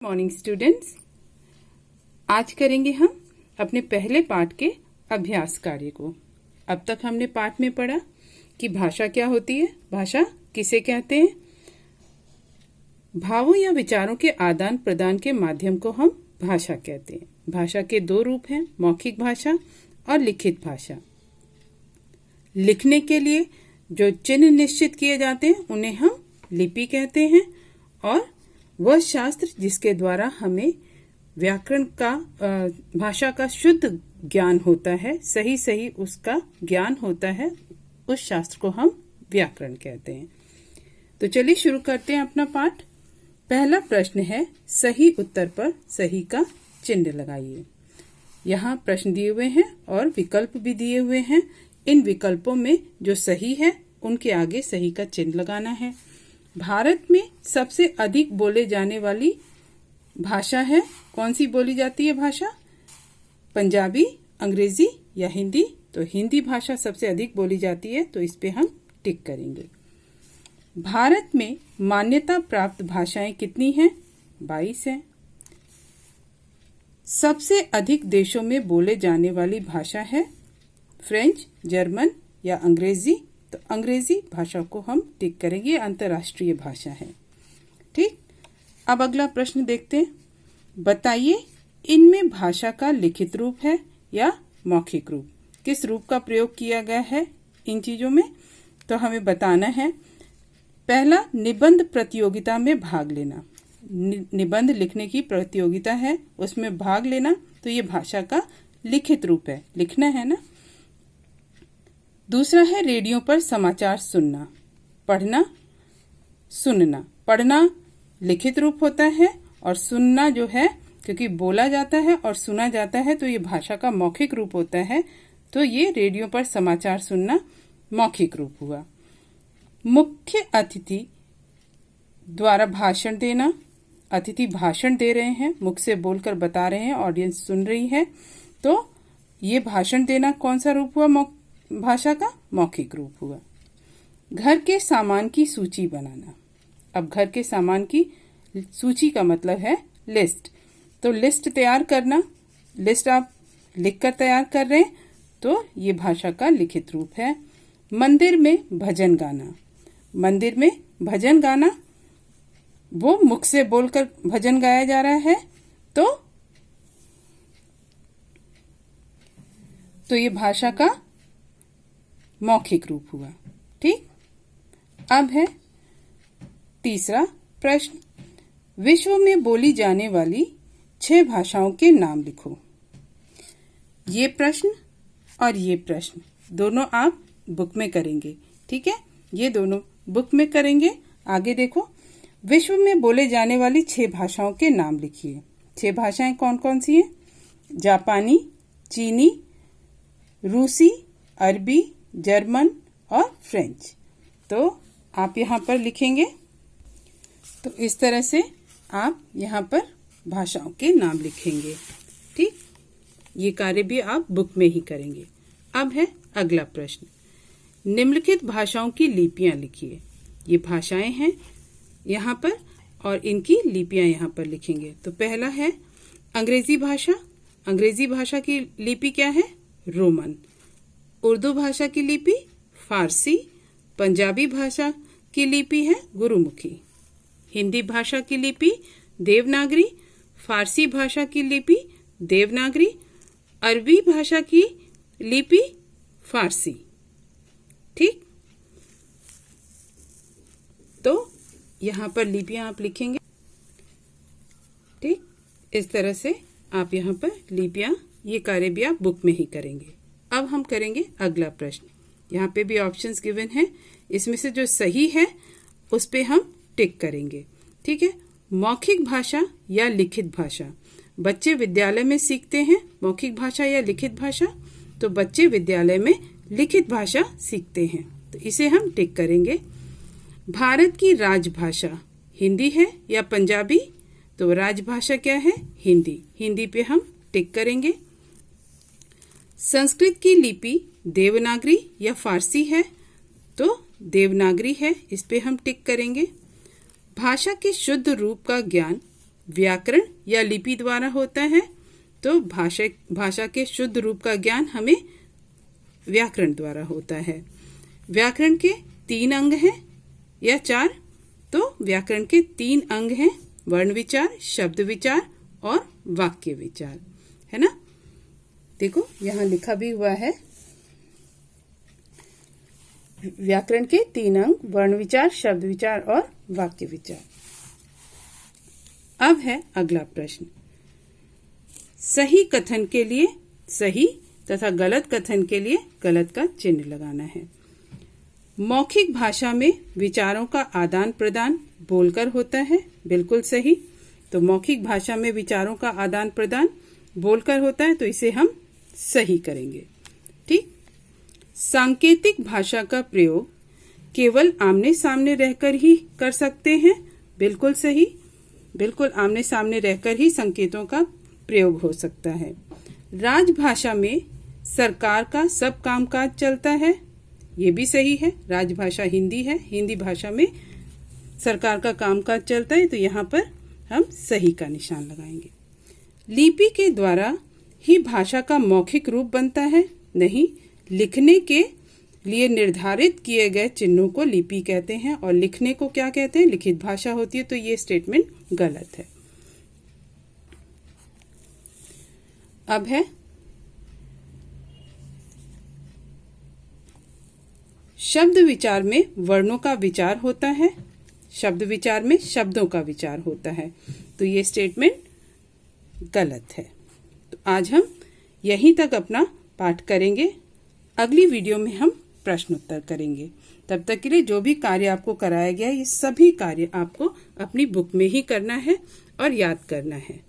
Morning students, आज करेंगे हम अपने पहले पाठ के अभ्यास कार्य को। अब तक हमने पाठ में पढ़ा कि भाषा क्या होती है, भाषा किसे कहते हैं। भावों या विचारों के आदान प्रदान के माध्यम को हम भाषा कहते हैं। भाषा के दो रूप हैं, मौखिक भाषा और लिखित भाषा। लिखने के लिए जो चिन्ह निश्चित किए जाते हैं उन्हें हम लिपि कहते हैं, और वह शास्त्र जिसके द्वारा हमें व्याकरण का भाषा का शुद्ध ज्ञान होता है, सही उसका ज्ञान होता है, उस शास्त्र को हम व्याकरण कहते हैं। तो चलिए शुरू करते हैं अपना पाठ। पहला प्रश्न है, सही उत्तर पर सही का चिन्ह लगाइए। यहाँ प्रश्न दिए हुए हैं और विकल्प भी दिए हुए हैं। इन विकल्पों में जो सही है उनके आगे सही का चिन्ह लगाना है। भारत में सबसे अधिक बोले जाने वाली भाषा है, कौन सी बोली जाती है भाषा? पंजाबी, अंग्रेजी या हिंदी? तो हिंदी भाषा सबसे अधिक बोली जाती है, तो इस पे हम टिक करेंगे। भारत में मान्यता प्राप्त भाषाएं कितनी हैं? 22 हैं। सबसे अधिक देशों में बोले जाने वाली भाषा है फ्रेंच, जर्मन या अंग्रेजी? तो अंग्रेजी भाषा को हम टिक करेंगे, अंतर्राष्ट्रीय भाषा है। ठीक, अब अगला प्रश्न देखते हैं। बताइए, इनमें भाषा का लिखित रूप है या मौखिक रूप? किस रूप का प्रयोग किया गया है इन चीजों में? तो हमें बताना है। पहला, निबंध प्रतियोगिता में भाग लेना। निबंध लिखने की प्रतियोगिता है, उसमें भाग लेना, तो ये भाषा का लिखित रूप है, लिखना है ना। दूसरा है, रेडियो पर समाचार सुनना। पढ़ना, सुनना। पढ़ना लिखित रूप होता है और सुनना जो है, क्योंकि बोला जाता है और सुना जाता है, तो ये भाषा का मौखिक रूप होता है। तो ये रेडियो पर समाचार सुनना मौखिक रूप हुआ। मुख्य अतिथि द्वारा भाषण देना। अतिथि भाषण दे रहे हैं, मुख से बोलकर बता रहे हैं, ऑडियंस सुन रही है, तो ये भाषण देना कौन सा रूप हुआ? भाषा का मौखिक रूप हुआ। घर के सामान की सूची बनाना। अब घर के सामान की सूची का मतलब है लिस्ट। तो लिस्ट तैयार करना, लिस्ट आप लिखकर तैयार कर रहे हैं, तो ये भाषा का लिखित रूप है। मंदिर में भजन गाना। मंदिर में भजन गाना, वो मुख से बोलकर भजन गाया जा रहा है, तो ये भाषा का मौखिक रूप हुआ। ठीक, अब है तीसरा प्रश्न। विश्व में बोली जाने वाली 6 भाषाओं के नाम लिखो। ये प्रश्न और ये प्रश्न दोनों आप बुक में करेंगे, ठीक है? ये दोनों बुक में करेंगे। आगे देखो, विश्व में बोले जाने वाली 6 भाषाओं के नाम लिखिए। 6 भाषाएं कौन कौन सी हैं? जापानी, चीनी, रूसी, अरबी, जर्मन और फ्रेंच। तो आप यहाँ पर लिखेंगे। तो इस तरह से आप यहाँ पर भाषाओं के नाम लिखेंगे। ठीक, ये कार्य भी आप बुक में ही करेंगे। अब है अगला प्रश्न। निम्नलिखित भाषाओं की लिपियां लिखिए। ये भाषाएं हैं यहाँ पर और इनकी लिपियां यहाँ पर लिखेंगे। तो पहला है अंग्रेजी भाषा। अंग्रेजी भाषा की लिपि क्या है? रोमन। उर्दू भाषा की लिपि फारसी। पंजाबी भाषा की लिपि है गुरुमुखी। हिंदी भाषा की लिपि देवनागरी। फारसी भाषा की लिपि देवनागरी। अरबी भाषा की लिपि फारसी। ठीक, तो यहाँ पर लिपियां आप लिखेंगे। ठीक, इस तरह से आप यहाँ पर लिपियां, ये कार्य भी आप बुक में ही करेंगे। अब हम करेंगे अगला प्रश्न। यहाँ पे भी ऑप्शंस गिवन हैं, इसमें से जो सही है उस पे हम टिक करेंगे। ठीक है, मौखिक भाषा या लिखित भाषा? बच्चे विद्यालय में सीखते हैं मौखिक भाषा या लिखित भाषा? तो बच्चे विद्यालय में लिखित भाषा सीखते हैं, तो इसे हम टिक करेंगे। भारत की राजभाषा हिंदी है या पंजाबी? तो राजभाषा क्या है? हिंदी। हिंदी पे हम टिक करेंगे। संस्कृत की लिपि देवनागरी या फारसी है? तो देवनागरी है, इस पे हम टिक करेंगे। भाषा के शुद्ध रूप का ज्ञान व्याकरण या लिपि द्वारा होता है, तो भाषा के शुद्ध रूप का ज्ञान हमें व्याकरण द्वारा होता है। व्याकरण के 3 अंग हैं या 4? तो व्याकरण के 3 अंग हैं, वर्ण विचार, शब्द विचार और वाक्य विचार, है ना। देखो यहाँ लिखा भी हुआ है, व्याकरण के 3 अंग, वर्ण विचार, शब्द विचार और वाक्य विचार। अब है अगला प्रश्न। सही कथन के लिए सही तथा गलत कथन के लिए गलत का चिन्ह लगाना है। मौखिक भाषा में विचारों का आदान प्रदान बोलकर होता है, बिल्कुल सही। तो मौखिक भाषा में विचारों का आदान प्रदान बोलकर होता है, तो इसे हम सही करेंगे। ठीक। सांकेतिक भाषा का प्रयोग केवल आमने सामने रहकर ही कर सकते हैं, बिल्कुल सही। बिल्कुल आमने सामने रहकर ही संकेतों का प्रयोग हो सकता है। राजभाषा में सरकार का सब कामकाज चलता है, ये भी सही है। राजभाषा हिंदी है, हिंदी भाषा में सरकार का कामकाज चलता है, तो यहाँ पर हम सही का निशान लगाएंगे। लिपि के द्वारा ही भाषा का मौखिक रूप बनता है, नहीं। लिखने के लिए निर्धारित किए गए चिन्हों को लिपि कहते हैं और लिखने को क्या कहते हैं? लिखित भाषा होती है, तो ये स्टेटमेंट गलत है। अब है शब्द विचार में वर्णों का विचार होता है, शब्द विचार में शब्दों का विचार होता है, तो ये स्टेटमेंट गलत है। तो आज हम यहीं तक अपना पाठ करेंगे। अगली वीडियो में हम प्रश्न उत्तर करेंगे। तब तक के लिए जो भी कार्य आपको कराया गया है, ये सभी कार्य आपको अपनी बुक में ही करना है और याद करना है।